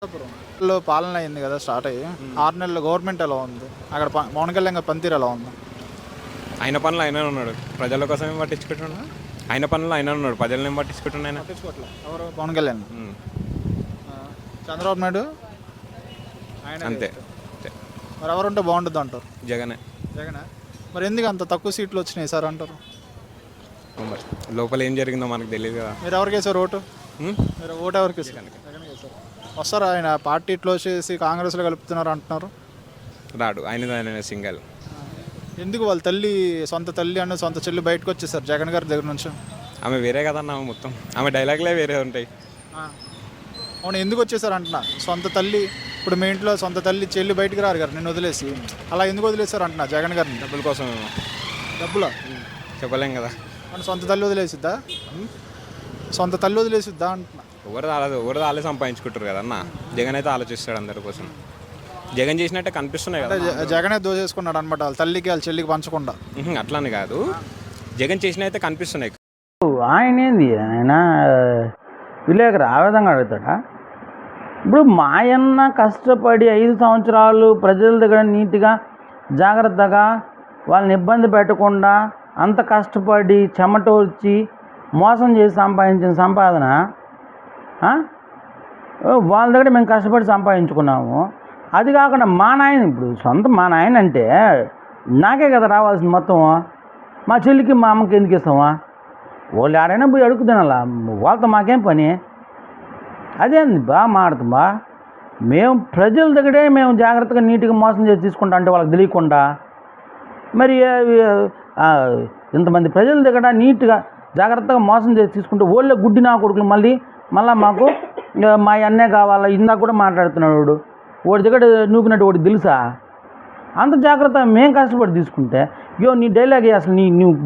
లో పాలన అయింది కదా స్టార్ట్ అయ్యి 6 నెలల గవర్నమెంట్ ఎలా ఉంది అక్కడ పవన్ కళ్యాణ్ గారి పనితీరు ఎలా ఉంది? ఆయన పనులు ఆయన ఉన్నాడు, ప్రజల కోసం ఏం పట్టించుకుంటున్నాడు. ఆయన పనులు ఆయన ఉన్నాడు, ప్రజలను ఏం పట్టించుకుంటున్నాడు ఆయన. పట్టించుకోవట్లే ఎవరు? పవన్ కళ్యాణ్. ఆ, చంద్రబాబు నాయుడు ఆయన అంతే వేస్ట్. అంతే. మరి ఎవరుంటే బాగుంటుంది అంటారు? జగనే. జగన్. మరి ఎందుకు అంత తక్కువ సీట్లు వచ్చినాయి సార్ అంటారు? మరి లోపల ఏం జరిగిందో మనకు తెలియదు కదా. మీరు ఎవరికి వేసారు ఓటు? ఉం? మీరు ఓటు ఎవరికి వేసారు? జగన్కి వేశారు. వస్తారు ఆయన పార్టీ క్లోజ్ చేసి కాంగ్రెస్లో కలుపుతున్నారు అంటున్నారు. రాడు, ఆయన సింగల్. ఎందుకు వాళ్ళ తల్లి, సొంత తల్లి అన్న సొంత చెల్లి బయటకు వచ్చేసారు జగన్ గారి దగ్గర నుంచి? ఆమె వేరే కదన్నా, ఆమె మొత్తం ఆమె డైలాగ్లే వేరే ఉంటాయి. ఆ. అవును, ఎందుకు వచ్చేసారు అంటున్నా. సొంత తల్లి, ఇప్పుడు మీ ఇంట్లో సొంత తల్లి చెల్లి బయటికి రారు గారు నిన్ను వదిలేసి, అలా ఎందుకు వదిలేశారు అంటున్నా జగన్ గారిని? డబ్బుల కోసం ఏమో. డబ్బులా? చెప్పలేం కదా. మన సొంత తల్లి వదిలేసిద్దా? సొంత తల్లి వదిలేసిద్దా అంటున్నా. ఎవరు వాళ్ళే సంపాదించుకుంటారు కదన్న. జగన్ అయితే ఆలోచిస్తాడు అందరి కోసం. జగన్ చేసినట్టే కనిపిస్తున్నాయి అంటే కదా. జగనే దోచేసుకున్నాడు అనమాట వాళ్ళ తల్లికి వాళ్ళ చెల్లికి పంచకుండా. అట్లానే కాదు, జగన్ చేసిన అయితే కనిపిస్తున్నాయి. ఆయన ఏంది ఆయన విలేకరు ఆ విధంగా అడుగుతాడా? ఇప్పుడు మాయన్న కష్టపడి 5 సంవత్సరాలు ప్రజల దగ్గర నీట్గా జాగ్రత్తగా వాళ్ళని ఇబ్బంది పెట్టకుండా అంత కష్టపడి చెమట వచ్చి మోసం చేసి సంపాదించిన సంపాదన వాళ్ళ దగ్గర మేము కష్టపడి సంపాదించుకున్నాము. అది కాకుండా మా నాయన, ఇప్పుడు మా నాయన అంటే నాకే కదా రావాల్సింది మొత్తం. మా చెల్లికి మా అమ్మకి ఎందుకు ఇస్తామా? వాళ్ళు ఆడైనా పోయి అడుగుతున్నాలా, వాళ్ళతో మాకేం పని? అదేంది బా మాడుతుంబా, మేము ప్రజల దగ్గరే మేము జాగ్రత్తగా నీట్గా మోసం చేసి తీసుకుంటా అంటే వాళ్ళకి తెలియకుండా మరి ఇంతమంది ప్రజల దగ్గర నీట్గా జాగ్రత్తగా మోసం చేసి తీసుకుంటే వాళ్ళే గుడ్డి నా కొడుకులు మళ్ళీ మాకు మా అన్నే కావాలా ఇందాక కూడా మాట్లాడుతున్నాడు వాడి దగ్గర నూకినట్టు వాడికి తెలుసా? అంత జాగ్రత్త మేము కష్టపడి తీసుకుంటే నీ డైలాగ్ అసలు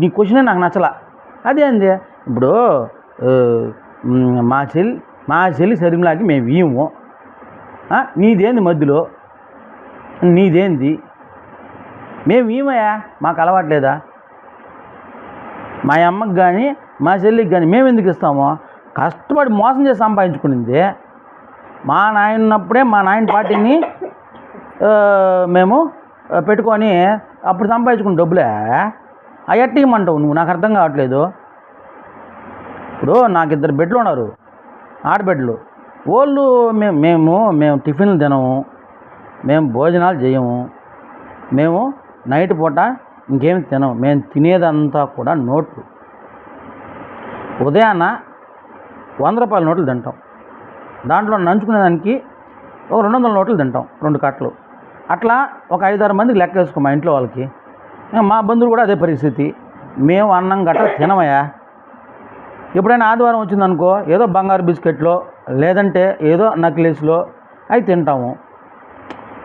నీ క్వశ్చనే నాకు నచ్చలా. అదేంది ఇప్పుడు మా చెల్లి శరీరంలాకి మేము ఇయ్యము, నీదేంది మధ్యలో, నీదేంది మేము ఇయ్యమయ్యా, మాకు అలవాట్లేదా? మా అమ్మకి కానీ మా చెల్లికి కానీ మేము ఎందుకు ఇస్తామో? కష్టపడి మోసం చేసి సంపాదించుకునింది మా నాయన ఉన్నప్పుడే. మా నాయన పార్టీని మేము పెట్టుకొని అప్పుడు సంపాదించుకున్న డబ్బులే అయ్యట్టి ఇమ్మంటావు నువ్వు? నాకు అర్థం కావట్లేదు. ఇప్పుడు నాకు 2 బిడ్డలు ఉన్నారు, ఆడబిడ్డలు. వాళ్ళు మేము టిఫిన్లు తినము, మేము భోజనాలు చేయము, మేము నైట్ పూట ఇంకేమి తినము. మేము తినేదంతా కూడా నోట్లు. ఉదయాన్న 100 రూపాయల నోట్లు తింటాం, దాంట్లో నంచుకునేదానికి ఒక 200 నోట్లు తింటాం, 2 కట్టలు. అట్లా ఒక 5-6 మందికి లెక్క వేసుకో మా ఇంట్లో వాళ్ళకి. మా బంధువులు కూడా అదే పరిస్థితి. మేము అన్నం గట్ట తినమయ్యా. ఎప్పుడైనా ఆదివారం వచ్చిందనుకో ఏదో బంగారు బిస్కెట్లో లేదంటే ఏదో నక్లెస్లో అవి తింటాము,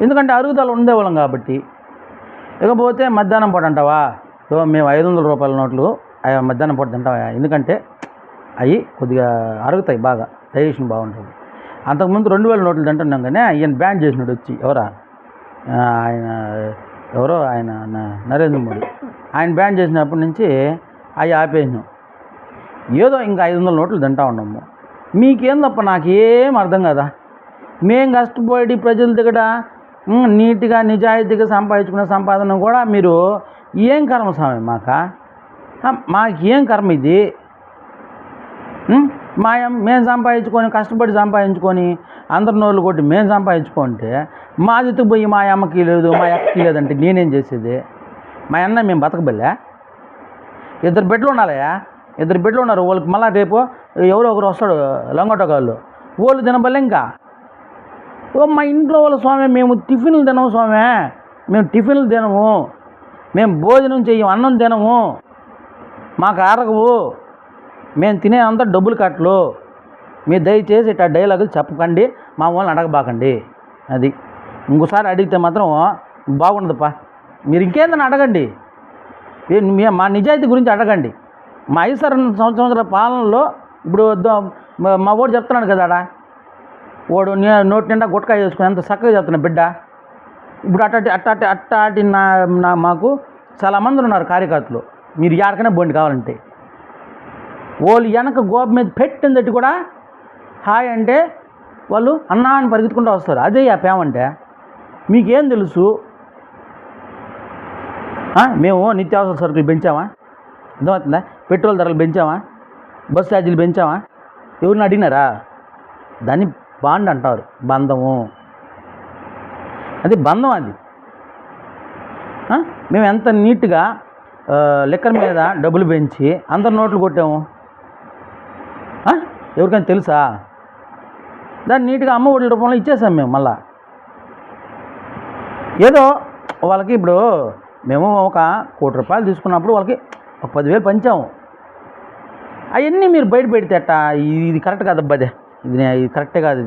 ఎందుకంటే అరుగుదల ఉండేవాళ్ళం కాబట్టి. ఇకపోతే మధ్యాహ్నం పూట అంటావా, మేము 500 రూపాయల నోట్లు మధ్యాహ్నం పూట తింటామయ్యా, ఎందుకంటే అవి కొద్దిగా అరుగుతాయి, బాగా డైజెషన్ బాగుంటుంది. అంతకుముందు 2000 నోట్లు తింటున్నాం, కానీ ఆయన బ్యాన్ చేసినాడు వచ్చి. ఆయన నరేంద్ర మోడీ ఆయన బ్యాన్ చేసినప్పటి నుంచి అవి ఆపేసినాం. ఏదో ఇంకా 500 నోట్లు తింటా ఉన్నాము. మీకేం తప్ప నాకేం అర్థం కదా. మేము కష్టపడి ప్రజల దగ్గర నీట్గా నిజాయితీగా సంపాదించుకునే సంపాదన కూడా మీరు ఏం కర్మ స్వామి మాకేం కర్మ ఇది? మేము సంపాదించుకొని కష్టపడి సంపాదించుకొని అందరి నోళ్ళు కొట్టి మేము సంపాదించుకుంటే మా జుట్టుకు పోయి మా అమ్మకి లేదు మా అక్కకి లేదంటే నేనేం చేసేది? మా అన్న మేము బతకబల్లే. 2 బిడ్డలు ఉండాలయా, 2 బిడ్డలు ఉన్నారు. వాళ్ళకి మళ్ళీ రేపు ఎవరో ఒకరు వస్తాడు లంగొట్టగాళ్ళు, వాళ్ళు తినబల్లే. ఇంకా మా ఇంట్లో వాళ్ళ స్వామి మేము టిఫిన్లు తినము స్వామి, మేము టిఫిన్లు తినము, మేము భోజనం చెయ్యము, అన్నం తినము, మాకు ఆరగవు, మేము తినే అంతా డబ్బులు కట్టలు. మీరు దయచేసి ఇట్లా డైలాగులు చెప్పకండి, మా వాళ్ళని అడగబాకండి. అది ఇంకోసారి అడిగితే మాత్రం బాగుండదుపా. మీరు ఇంకేందని అడగండి, మా నిజాయితీ గురించి అడగండి. మా 5 సంవత్సరాల పాలనలో ఇప్పుడు మా వాడు చెప్తున్నాడు కదా, వాడు నోటి నిండా గుట్కాయ చేసుకుని ఎంత చక్కగా చెప్తున్నా బిడ్డ. ఇప్పుడు అట్టాటి మాకు చాలామంది ఉన్నారు కార్యకర్తలు. మీరు ఎక్కడికైనా బోండి కావాలంటే, వాళ్ళు వెనక గోప మీద పెట్టిందట్టి కూడా హాయ్ అంటే వాళ్ళు అన్నా అని పరిగెత్తుకుంటూ వస్తారు. అదే ఆ ప్రేమ అంటే. మీకేం తెలుసు? మేము నిత్యావసర సరుకులు పెంచామా? అర్థమవుతుందా? పెట్రోల్ ధరలు పెంచామా? బస్ ఛార్జీలు పెంచామా? ఎవరిని అడిగినారా? దాన్ని బాండ్ అంటారు, బంధము. అది బంధం అది. మేము ఎంత నీట్గా లిక్కర్ మీద డబ్బులు పెంచి అందరు నోట్లు కొట్టాము. ఎవరికైనా తెలుసా? దాన్ని నీట్గా అమ్మ ఒడి రూపంలో ఇచ్చేసాం మేము. మళ్ళా ఏదో వాళ్ళకి ఇప్పుడు మేము ఒక ₹1,00,00,000 తీసుకున్నప్పుడు వాళ్ళకి ఒక 10,000 పంచాము. అవన్నీ మీరు బయట పెడితే అట్టా ఇది కరెక్ట్ కాదబ్బా, ఇది కరెక్టే కాదు ఇది.